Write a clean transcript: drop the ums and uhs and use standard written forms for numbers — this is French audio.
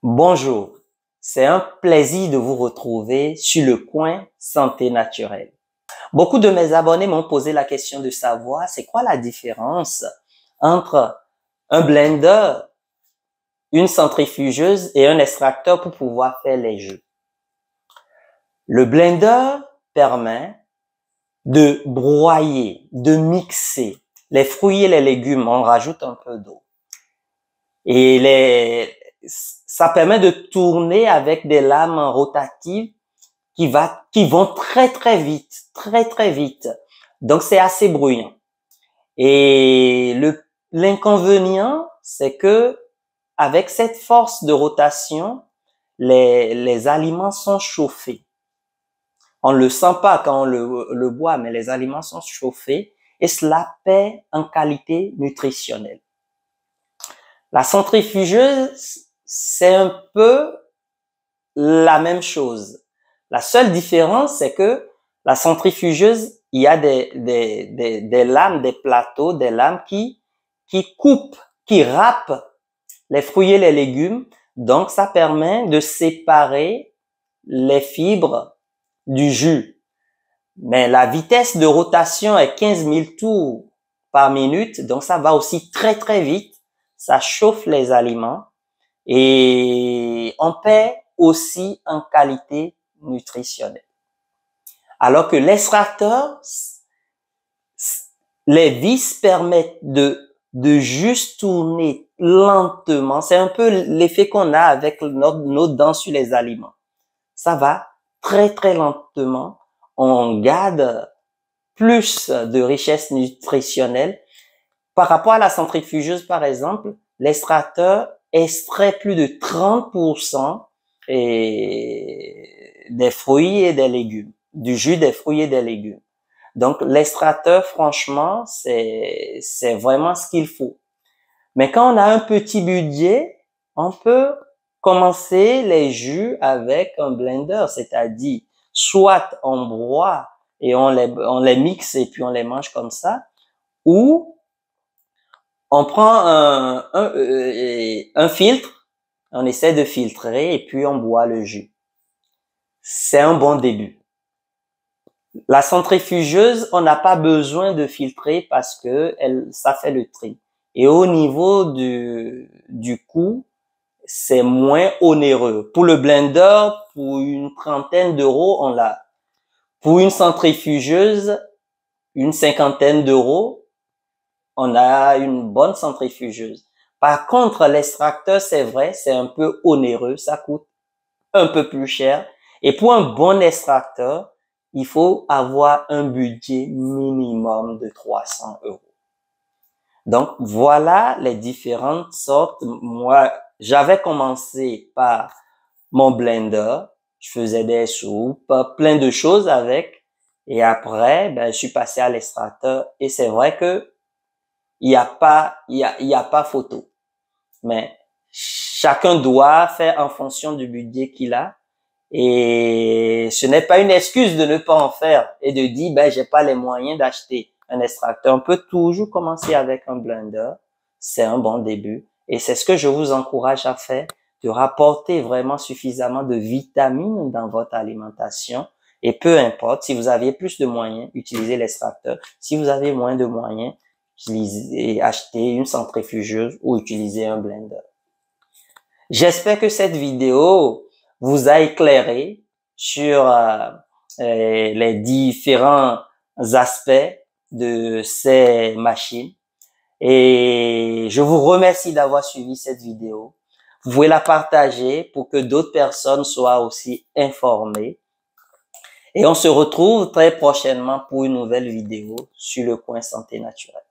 Bonjour, c'est un plaisir de vous retrouver sur le coin santé naturelle. Beaucoup de mes abonnés m'ont posé la question de savoir c'est quoi la différence entre un blender, une centrifugeuse et un extracteur pour pouvoir faire les jus. Le blender permet de broyer, de mixer les fruits et les légumes. On rajoute un peu d'eau. Et ça permet de tourner avec des lames rotatives qui vont très vite. Donc c'est assez bruyant. Et l'inconvénient, c'est que avec cette force de rotation, les aliments sont chauffés. On le sent pas quand on le boit, mais les aliments sont chauffés et cela perd en qualité nutritionnelle. La centrifugeuse, c'est un peu la même chose. La seule différence, c'est que la centrifugeuse, il y a des lames, des plateaux, des lames qui coupent, qui râpent les fruits et les légumes. Donc, ça permet de séparer les fibres du jus. Mais la vitesse de rotation est 15 000 tours par minute. Donc, ça va aussi très vite. Ça chauffe les aliments et on perd aussi en qualité nutritionnelle. Alors que l'extracteur, les vis permettent de juste tourner lentement. C'est un peu l'effet qu'on a avec nos dents sur les aliments. Ça va très lentement. On garde plus de richesse nutritionnelle. Par rapport à la centrifugeuse, par exemple, l'extracteur extrait plus de 30% des fruits et des légumes, du jus des fruits et des légumes. Donc, l'extracteur, franchement, c'est vraiment ce qu'il faut. Mais quand on a un petit budget, on peut commencer les jus avec un blender, c'est-à-dire soit on broie et on les mixe et puis on les mange comme ça, ou on prend un filtre, on essaie de filtrer et puis on boit le jus. C'est un bon début. La centrifugeuse, on n'a pas besoin de filtrer parce que ça fait le tri. Et au niveau du coût, c'est moins onéreux. Pour le blender, pour une trentaine d'euros, on l'a. Pour une centrifugeuse, une cinquantaine d'euros, on a une bonne centrifugeuse. Par contre, l'extracteur, c'est vrai, c'est un peu onéreux, ça coûte un peu plus cher. Et pour un bon extracteur, il faut avoir un budget minimum de 300 euros. Donc, voilà les différentes sortes. Moi, j'avais commencé par mon blender. Je faisais des soupes, plein de choses avec. Et après, je suis passé à l'extracteur. Et c'est vrai que il y a pas photo. Mais chacun doit faire en fonction du budget qu'il a. Et ce n'est pas une excuse de ne pas en faire et de dire, j'ai pas les moyens d'acheter un extracteur. On peut toujours commencer avec un blender. C'est un bon début. Et c'est ce que je vous encourage à faire, de rapporter vraiment suffisamment de vitamines dans votre alimentation. Et peu importe, si vous aviez plus de moyens, utilisez l'extracteur. Si vous avez moins de moyens, achetez une centrifugeuse ou utilisez un blender. J'espère que cette vidéo vous a éclairé sur les différents aspects de ces machines. Et je vous remercie d'avoir suivi cette vidéo. Vous pouvez la partager pour que d'autres personnes soient aussi informées. Et on se retrouve très prochainement pour une nouvelle vidéo sur le coin santé naturelle.